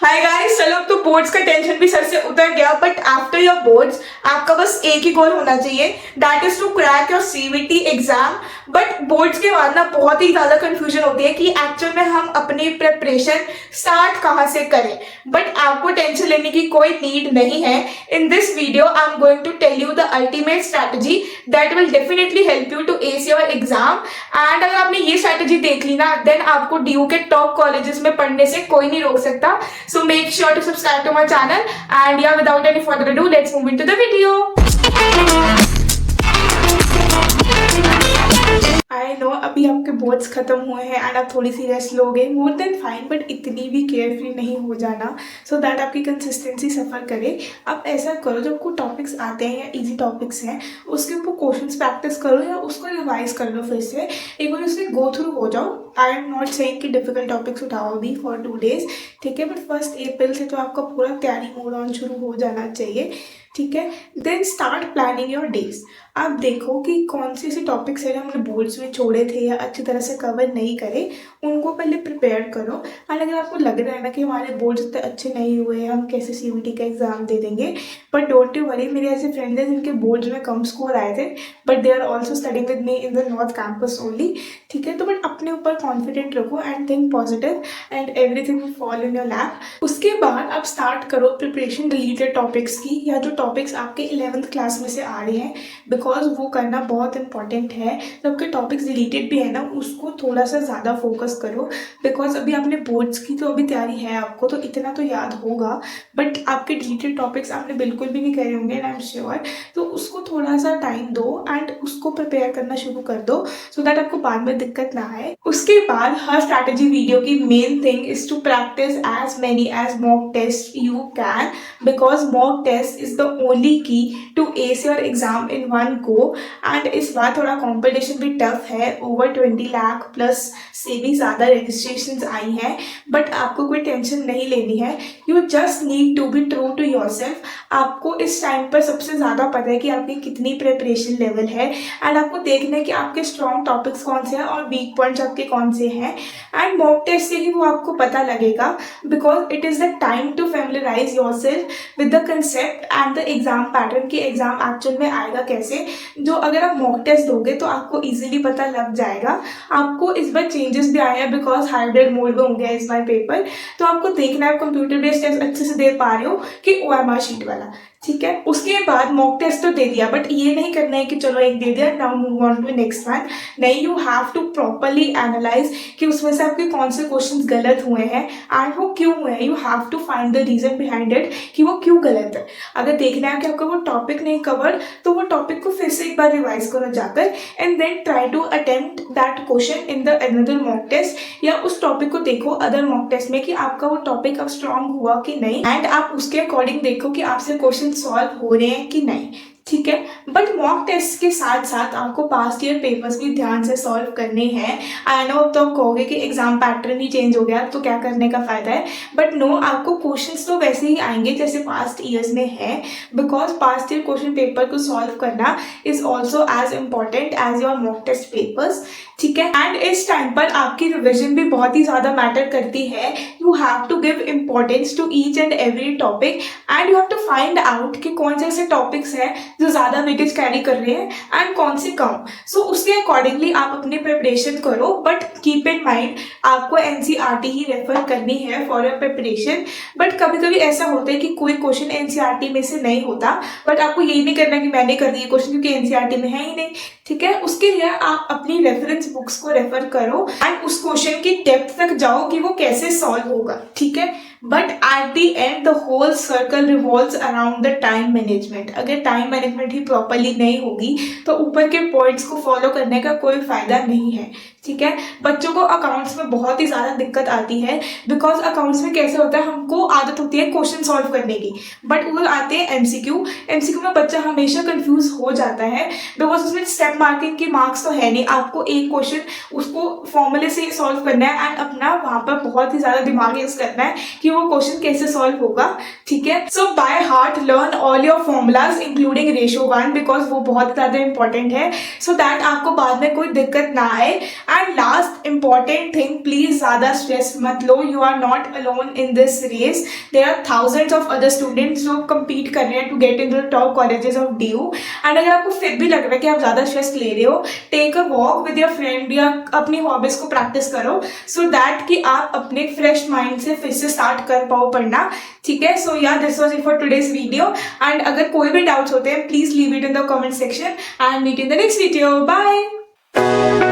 Hi guys, चलो अब तो बोर्ड्स का टेंशन भी सर से उतर गया। बट आफ्टर योर बोर्ड्स आपका बस एक ही गोल होना चाहिए, that is to crack your CVT exam. But boards के बाद ना बहुत ही ज्यादा कंफ्यूजन होती है कि एक्चुअल में हम अपनी प्रिपरेशन स्टार्ट कहाँ से करें। बट आपको टेंशन लेने की कोई नीड नहीं है। In this video I am going to tell you the ultimate strategy that will definitely help you to ace your exam. And अगर आपने ये स्ट्रैटेजी देख ली ना, देन आपको डीयू के टॉप कॉलेजेस में पढ़ने से कोई नहीं रोक सकता। So make sure to subscribe to my channel, and yeah, without any further ado, let's move into the video. I know अभी आपके बोर्ड्स खत्म हुए हैं एंड आप थोड़ी सी रेस्ट लोगे, मोर देन फाइन, बट इतनी भी केयरफ्री नहीं हो जाना सो दैट आपकी कंसिस्टेंसी सफ़र करे। आप ऐसा करो, जब आपको टॉपिक्स आते हैं या इजी टॉपिक्स हैं उसके ऊपर क्वेश्चंस प्रैक्टिस करो या उसको रिवाइज कर लो, फिर से एक बार उससे गो थ्रू हो जाओ। आई एम नॉट सेइंग कि डिफिकल्ट टॉपिक्स उठाओ भी फॉर 2 days, ठीक है, बट 1 अप्रैल से तो आपका पूरा तैयारी मोड ऑन शुरू हो जाना चाहिए, ठीक है। Then start planning your days. आप देखो कि कौन से ऐसे टॉपिक्स हैं जो हमने बोर्ड्स में छोड़े थे या अच्छी तरह से कवर नहीं करे, उनको पहले प्रिपेयर करो। और अगर आपको लग रहा है ना कि हमारे बोर्ड्स इतने अच्छे नहीं हुए, हम कैसे सीवीटी का एग्जाम दे देंगे, बट डोंट यू वरी, मेरे ऐसे फ्रेंड्स हैं जिनके बोर्ड्स में कम स्कोर आए थे but they are also studying with me in the north campus only, ठीक है। तो बट अपने ऊपर कॉन्फिडेंट रखो and think positive and everything will fall in your lap. उसके बाद आप स्टार्ट करो प्रिपरेशन रिलेटेड टॉपिक्स की, या जो टॉपिक्स आपके 11th क्लास में से आ रहे हैं, बिकॉज वो करना बहुत इंपॉर्टेंट है। जब आपके टॉपिक्स रिलेटेड भी है ना, उसको थोड़ा सा ज़्यादा फोकस करो, बिकॉज अभी आपने बोर्ड्स की तो अभी तैयारी है आपको, तो इतना तो याद होगा, बट आपके रिलेटेड टॉपिक्स आपने बिल्कुल भी नहीं करे होंगे एंड आई एम श्योर। तो उसको थोड़ा सा टाइम दो एंड उसको प्रिपेयर करना शुरू कर दो सो दैट आपको बाद में दिक्कत ना आए। उसके बाद हर स्ट्रैटेजी वीडियो की main thing is to practice as many as mock test you can, because mock test is the only key to ace your exam in one go. And इस बार थोड़ा कॉम्पिटिशन भी टफ है, over 20 lakh plus से भी ज़्यादा registration आई हैं, but आपको कोई टेंशन नहीं लेनी है। You just need to be true to yourself. आपको इस टाइम पर सबसे ज़्यादा पता है कि आपकी कितनी प्रिपरेशन लेवल है एंड आपको देखना है कि आपके स्ट्रॉन्ग टॉपिक्स कौन से हैं और वीक पॉइंट्स आपके कौन से हैं। एंड मॉक टेस्ट से ही वो आपको पता लगेगा, because it is the time to familiarize yourself with the concept and the exam pattern कि एग्जाम एक्चुअल में आएगा कैसे। जो अगर आप मॉक टेस्ट दोगे तो आपको इजीली पता लग जाएगा। आपको इस बार चेंजेस भी आए हैं बिकॉज हाइब्रिड मोड में हो गया इस बार पेपर, तो आपको देखना है कंप्यूटर बेस्ड टेस्ट अच्छे से दे पा रहे हो कि ओएमआर शीट वाला, ठीक है। उसके बाद मॉक टेस्ट तो दे दिया, बट ये नहीं करना है कि चलो एक दे दिया now move on to next one. नहीं, you have to properly analyse कि उसमें से आपके कौन से क्वेश्चंस गलत हुए हैं एंड वो क्यों हुए हैं। You have to find the reason behind it कि वो क्यों गलत है। अगर देखना है कि आपका वो टॉपिक नहीं कवर, तो वो टॉपिक को फिर से एक बार रिवाइज करो जाकर and then try to attempt that question in the another mock test, या उस टॉपिक को देखो अदर मॉक टेस्ट में कि आपका वो टॉपिक अब स्ट्रॉन्ग हुआ कि नहीं, एंड आप उसके अकॉर्डिंग देखो कि आपसे क्वेश्चन सॉल्व हो रहे हैं कि नहीं, ठीक है। बट मॉक टेस्ट के साथ साथ आपको पास्ट ईयर पेपर्स भी ध्यान से सॉल्व करने हैं। आई नो अब तो आप कहोगे कि एग्जाम पैटर्न ही चेंज हो गया तो क्या करने का फायदा है, बट नो, आपको क्वेश्चंस तो वैसे ही आएंगे जैसे पास्ट ईयर्स में है, because past year question paper को सॉल्व करना is also as important as your mock test papers, ठीक है। एंड इस टाइम पर आपकी रिविजन भी बहुत ही ज़्यादा मैटर करती है। You have to give importance to each and every topic and you have to find out कि कौन से ऐसे टॉपिक्स हैं जो ज़्यादा वेटेज कैरी कर रहे हैं एंड कौन से कम। सो उसके अकॉर्डिंगली आप अपनी प्रिपरेशन करो, बट कीप इन माइंड आपको एनसीईआरटी ही रेफर करनी है फॉर योर प्रिपरेशन। बट कभी कभी ऐसा होता है कि कोई क्वेश्चन एनसीईआरटी में से नहीं होता, बट आपको यही नहीं करना कि मैंने कर दिया क्वेश्चन क्योंकि एनसीईआरटी में है ही नहीं, ठीक है। उसके लिए आप अपनी रेफरेंस बुक्स को रेफर करो एंड उस क्वेश्चन की डेप्थ तक जाओ कि वो कैसे सॉल्व होगा, ठीक है। But at the end the whole circle revolves around the time management. अगर टाइम मैनेजमेंट ही प्रॉपरली नहीं होगी तो ऊपर के पॉइंट्स को फॉलो करने का कोई फायदा नहीं है, ठीक है। बच्चों को अकाउंट्स में बहुत ही ज़्यादा दिक्कत आती है, बिकॉज अकाउंट्स में कैसे होता है, हमको आदत होती है क्वेश्चन सॉल्व करने की, बट वो आते हैं एमसीक्यू। एमसीक्यू में बच्चा हमेशा कंफ्यूज हो जाता है, बिकॉज उसमें स्टेप मार्किंग के मार्क्स तो है नहीं। आपको एक क्वेश्चन उसको फॉर्मूले से सॉल्व करना है एंड अपना वहाँ पर बहुत ही ज़्यादा दिमाग यूज करना है कि वो क्वेश्चन कैसे सॉल्व होगा, ठीक है। So by heart learn all your formulas including ratio 1, बिकॉज वो बहुत ज़्यादा इंपॉर्टेंट है, सो दैट आपको बाद में कोई दिक्कत ना आए and last important thing, please ज़्यादा स्ट्रेस मत लो, you are not alone in this race, there are thousands of other students जो compete कर रहे हैं to get in the top colleges of DU। And अगर आपको फिर भी लग रहा है कि आप ज़्यादा स्ट्रेस ले रहे हो, take a walk with your friend या अपनी हॉबीज को प्रैक्टिस करो, सो दैट कि आप अपने फ्रेश माइंड से फिर से स्टार्ट कर पाओ पढ़ना, ठीक है। सो या this was it for today's video, and अगर कोई भी डाउट्स होते हैं please leave it in the comment section and meet in the next video. Bye.